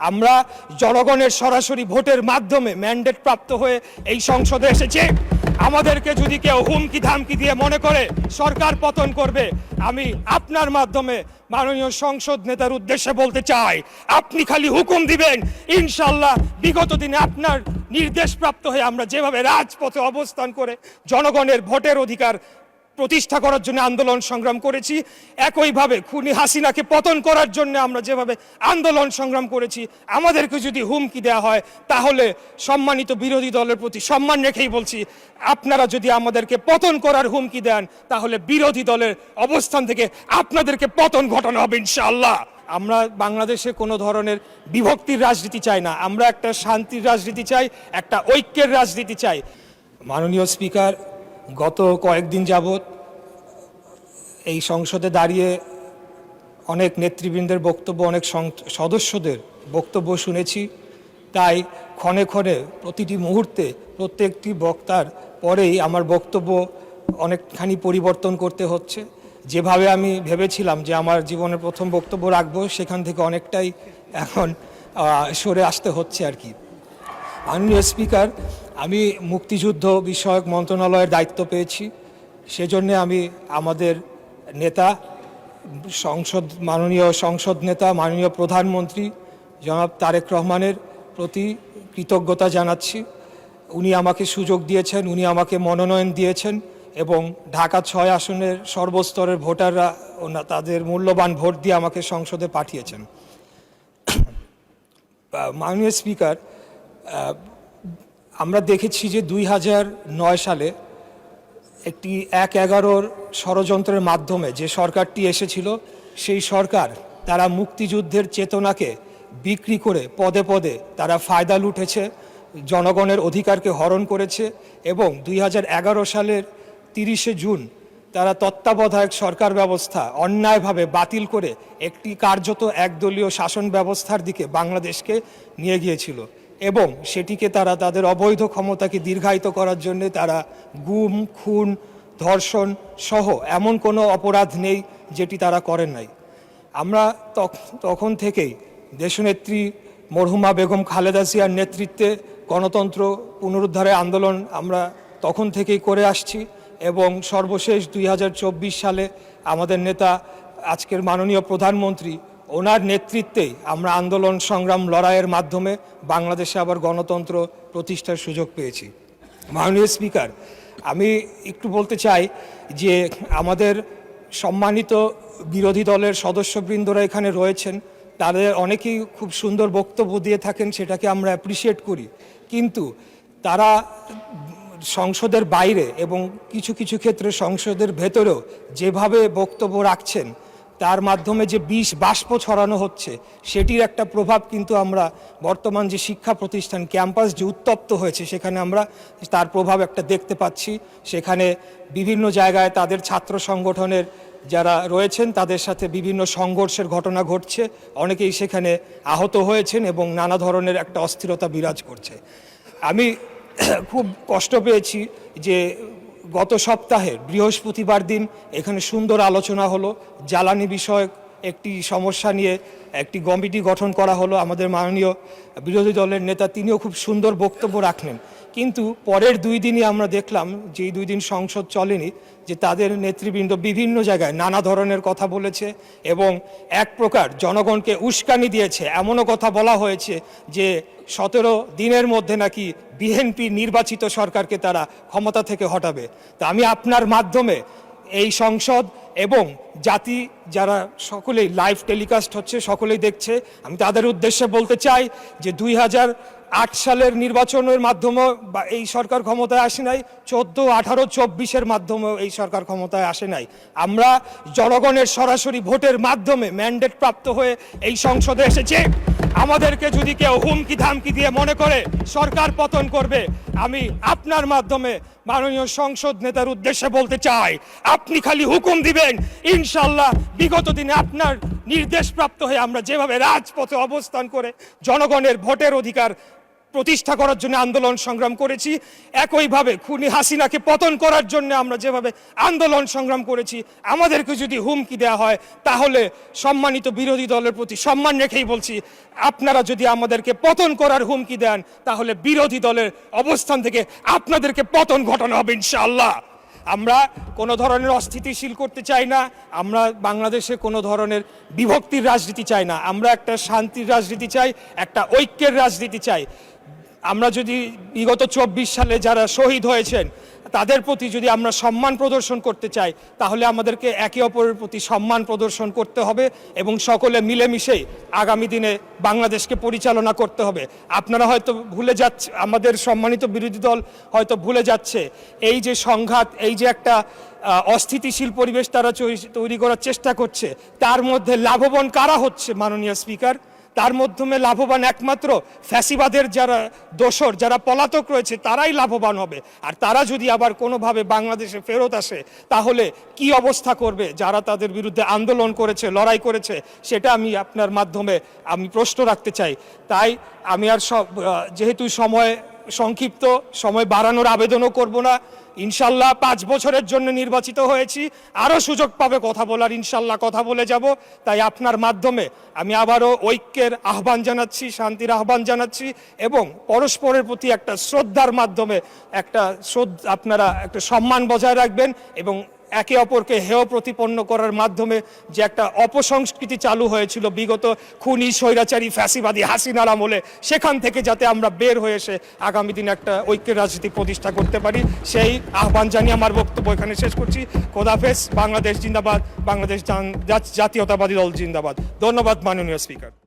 আমরা জনগণের সরাসরি ভোটের মাধ্যমে ম্যান্ডেট প্রাপ্ত হয়ে এই সংসদে এসেছি। আমাদেরকে যদি কেউ হুমকি ধামকি দিয়ে মনে করে সরকার পতন করবে, আমি আপনার মাধ্যমে মাননীয় সংসদ নেতার উদ্দেশ্যে বলতে চাই, আপনি খালি হুকুম দিবেন, ইনশাল্লাহ বিগত দিনে আপনার নির্দেশ প্রাপ্ত হয়ে আমরা যেভাবে রাজপথে অবস্থান করে জনগণের ভোটের অধিকার প্রতিষ্ঠা করার জন্য আন্দোলন সংগ্রাম করেছি, একইভাবে খুনি হাসিনাকে পতন করার জন্য আমরা যেভাবে আন্দোলন সংগ্রাম করেছি, আমাদেরকে যদি হুমকি দেওয়া হয় তাহলে সম্মানিত বিরোধী দলের প্রতি সম্মান রেখেই বলছি, আপনারা যদি আমাদেরকে পতন করার হুমকি দেন তাহলে বিরোধী দলের অবস্থান থেকে আপনাদেরকে পতন ঘটানো হবে ইনশাআল্লাহ। আমরা বাংলাদেশে কোনো ধরনের বিভক্তির রাজনীতি চাই না, আমরা একটা শান্তির রাজনীতি চাই, একটা ঐক্যের রাজনীতি চাই। মাননীয় স্পিকার, গত কয়েকদিন যাবৎ এই সংসদে দাঁড়িয়ে অনেক নেতৃবৃন্দের বক্তব্য, অনেক সদস্যদের বক্তব্য শুনেছি। তাই ক্ষণে ক্ষণে প্রতিটি মুহূর্তে প্রত্যেকটি বক্তার পরেই আমার বক্তব্য অনেকখানি পরিবর্তন করতে হচ্ছে। যেভাবে আমি ভেবেছিলাম যে আমার জীবনের প্রথম বক্তব্য রাখবো, সেখান থেকে অনেকটাই এখন সরে আসতে হচ্ছে আর কি। মাননীয় স্পিকার, আমি মুক্তিযুদ্ধ বিষয়ক মন্ত্রণালয়ের দায়িত্ব পেয়েছি। সেজন্যে আমি আমাদের নেতা মাননীয় সংসদ নেতা মাননীয় প্রধানমন্ত্রী জনাব তারেক রহমানের প্রতি কৃতজ্ঞতা জানাচ্ছি। উনি আমাকে সুযোগ দিয়েছেন, উনি আমাকে মনোনয়ন দিয়েছেন এবং ঢাকা ৬ আসনের সর্বস্তরের ভোটাররা তাদের মূল্যবান ভোট দিয়ে আমাকে সংসদে পাঠিয়েছেন। মাননীয় স্পিকার, আমরা দেখেছি যে ২০০৯ সালে একটি ১/১১ ষড়যন্ত্রের মাধ্যমে যে সরকারটি এসেছিল, সেই সরকার তারা মুক্তিযুদ্ধের চেতনাকে বিক্রি করে পদে পদে তারা ফায়দা লুটেছে, জনগণের অধিকারকে হরণ করেছে এবং ২০১১ সালের ৩০শে জুন তারা তত্ত্বাবধায়ক সরকার ব্যবস্থা অন্যায়ভাবে বাতিল করে একটি কার্যত একদলীয় শাসন ব্যবস্থার দিকে বাংলাদেশকে নিয়ে গিয়েছিল এবং সেটিকে তারা তাদের অবৈধ ক্ষমতাকে দীর্ঘায়িত করার জন্য তারা গুম, খুন, ধর্ষণ সহ এমন কোনো অপরাধ নেই যেটি তারা করেন নাই। আমরা তখন থেকেই দেশনেত্রী মরহুমা বেগম খালেদা জিয়ার নেতৃত্বে গণতন্ত্র পুনরুদ্ধারের আন্দোলন আমরা তখন থেকেই করে আসছি এবং সর্বশেষ ২০২৪ সালে আমাদের নেতা আজকের মাননীয় প্রধানমন্ত্রী, ওনার নেতৃত্বেই আমরা আন্দোলন সংগ্রাম লড়াইয়ের মাধ্যমে বাংলাদেশে আবার গণতন্ত্র প্রতিষ্ঠার সুযোগ পেয়েছি। মাননীয় স্পিকার, আমি একটু বলতে চাই যে আমাদের সম্মানিত বিরোধী দলের সদস্যবৃন্দরা এখানে রয়েছেন, তাদের অনেকেই খুব সুন্দর বক্তব্য দিয়ে থাকেন, সেটাকে আমরা অ্যাপ্রিসিয়েট করি, কিন্তু তারা সংসদের বাইরে এবং কিছু কিছু ক্ষেত্রে সংসদের ভেতরেও যেভাবে বক্তব্য রাখছেন, তার মাধ্যমে যে বিষ বাষ্প ছড়ানো হচ্ছে, সেটির একটা প্রভাব কিন্তু আমরা বর্তমান যে শিক্ষা প্রতিষ্ঠান ক্যাম্পাস যে উত্তপ্ত হয়েছে, সেখানে আমরা তার প্রভাব একটা দেখতে পাচ্ছি। সেখানে বিভিন্ন জায়গায় তাদের ছাত্র সংগঠনের যারা রয়েছেন তাদের সাথে বিভিন্ন সংঘর্ষের ঘটনা ঘটছে, অনেকেই সেখানে আহত হয়েছেন এবং নানা ধরনের একটা অস্থিরতা বিরাজ করছে। আমি খুব কষ্ট পেয়েছি যে গত সপ্তাহে বৃহস্পতিবার দিন এখানে সুন্দর আলোচনা হলো, জ্বালানি বিষয়ক একটি সমস্যা নিয়ে একটি কমিটি গঠন করা হলো। আমাদের মাননীয় বিরোধী দলের নেতা তিনিও খুব সুন্দর বক্তব্য রাখলেন, কিন্তু পরের ২ দিনই আমরা দেখলাম যে এই ২ দিন সংসদ চলেনি, যে তাদের নেতৃবৃন্দ বিভিন্ন জায়গায় নানা ধরনের কথা বলেছে এবং এক প্রকার জনগণকে উস্কানি দিয়েছে। এমনও কথা বলা হয়েছে যে ১৭ দিনের মধ্যে নাকি বিএনপি নির্বাচিত সরকারকে তারা ক্ষমতা থেকে হটাবে। তা আমি আপনার মাধ্যমে এই সংসদ এবং জাতি যারা সকলেই লাইভ টেলিকাস্ট হচ্ছে, সকলেই দেখছে, আমি তাদের উদ্দেশ্যে বলতে চাই যে ২০০৮ সালের নির্বাচনের মাধ্যমে এই সরকার ক্ষমতায় আসে নাই, ১৪, ১৮, ২৪-এর মাধ্যমেও এই সরকার ক্ষমতায় আসে নাই। আমরা জনগণের সরাসরি ভোটের মাধ্যমে ম্যান্ডেট প্রাপ্ত হয়ে এই সংসদে এসেছি। আমাদেরকে যদি কেউ হুমকি ধামকি দিয়ে মনে করে সরকার পতন করবে, আমি আপনার মাধ্যমে মাননীয় সংসদ নেতার উদ্দেশ্যে বলতে চাই, আপনি খালি হুকুম দিবেন, ইনশাল্লাহ বিগত দিনে আপনার নির্দেশ প্রাপ্ত হয়ে আমরা যেভাবে রাজপথে অবস্থান করে জনগণের ভোটের অধিকার প্রতিষ্ঠা করার জন্য আন্দোলন সংগ্রাম করেছি, একইভাবে খুনি হাসিনাকে পতন করার জন্য আমরা যেভাবে আন্দোলন সংগ্রাম করেছি, আমাদেরকে যদি হুমকি দেওয়া হয় তাহলে সম্মানিত বিরোধী দলের প্রতি সম্মান রেখেই বলছি, আপনারা যদি আমাদেরকে পতন করার হুমকি দেন তাহলে বিরোধী দলের অবস্থান থেকে আপনাদেরকে পতন ঘটানো হবে ইনশাআল্লাহ। আমরা কোনো ধরনের অস্থিতিশীল করতে চাই না, আমরা বাংলাদেশে কোনো ধরনের বিভক্তির রাজনীতি চাই না, আমরা একটা শান্তির রাজনীতি চাই, একটা ঐক্যের রাজনীতি চাই। আমরা যদি বিগত 24 সালে যারা শহীদ হয়েছেন তাদের প্রতি যদি আমরা সম্মান প্রদর্শন করতে চাই তাহলে আমাদেরকে একে অপরের প্রতি সম্মান প্রদর্শন করতে হবে এবং সকলে মিলেমিশেই আগামী দিনে বাংলাদেশকে পরিচালনা করতে হবে। আপনারা হয়তো ভুলে যাচ্ছে, আমাদের সম্মানিত বিরোধী দল হয়তো ভুলে যাচ্ছে এই যে সংঘাত, এই যে একটা অস্থিতিশীল পরিবেশ তারা তৈরি করার চেষ্টা করছে, তার মধ্যে লাভবান কারা হচ্ছে মাননীয় স্পিকার? তার মাধ্যমে লাভবান একমাত্র ফ্যাসিবাদের যারা দোসর, যারা পলাতক রয়েছে তারাই লাভবান হবে। আর তারা যদি আবার কোনোভাবে বাংলাদেশে ফেরত আসে তাহলে কি অবস্থা করবে যারা তাদের বিরুদ্ধে আন্দোলন করেছে, লড়াই করেছে, সেটা আমি আপনার মাধ্যমে আমি প্রশ্ন রাখতে চাই। তাই আমি আর যেহেতু সময় সংক্ষিপ্ত, সময় বাড়ানোর আবেদনও করব না। ইনশাল্লাহ 5 বছরের জন্য নির্বাচিত হয়েছি, আরও সুযোগ পাবে কথা বলার, ইনশাল্লাহ কথা বলে যাব। তাই আপনার মাধ্যমে আমি আবারও ঐক্যের আহ্বান জানাচ্ছি, শান্তির আহ্বান জানাচ্ছি এবং পরস্পরের প্রতি একটা শ্রদ্ধার মাধ্যমে আপনারা একটা সম্মান বজায় রাখবেন এবং একে অপরকে হেয় প্রতিপন্ন করার মাধ্যমে যে একটা অপসংস্কৃতি চালু হয়েছিল বিগত খুনি স্বৈরাচারী ফ্যাসিবাদী হাসিনার আমলে, সেখান থেকে যাতে আমরা বের হয়ে এসে আগামী দিনে একটা ঐক্যের রাজনীতি প্রতিষ্ঠা করতে পারি, সেই আহ্বান জানিয়ে আমার বক্তব্য এখানে শেষ করছি। খোদাফেজ। বাংলাদেশ জিন্দাবাদ, বাংলাদেশ জাতীয়তাবাদী দল জিন্দাবাদ। ধন্যবাদ মাননীয় স্পিকার।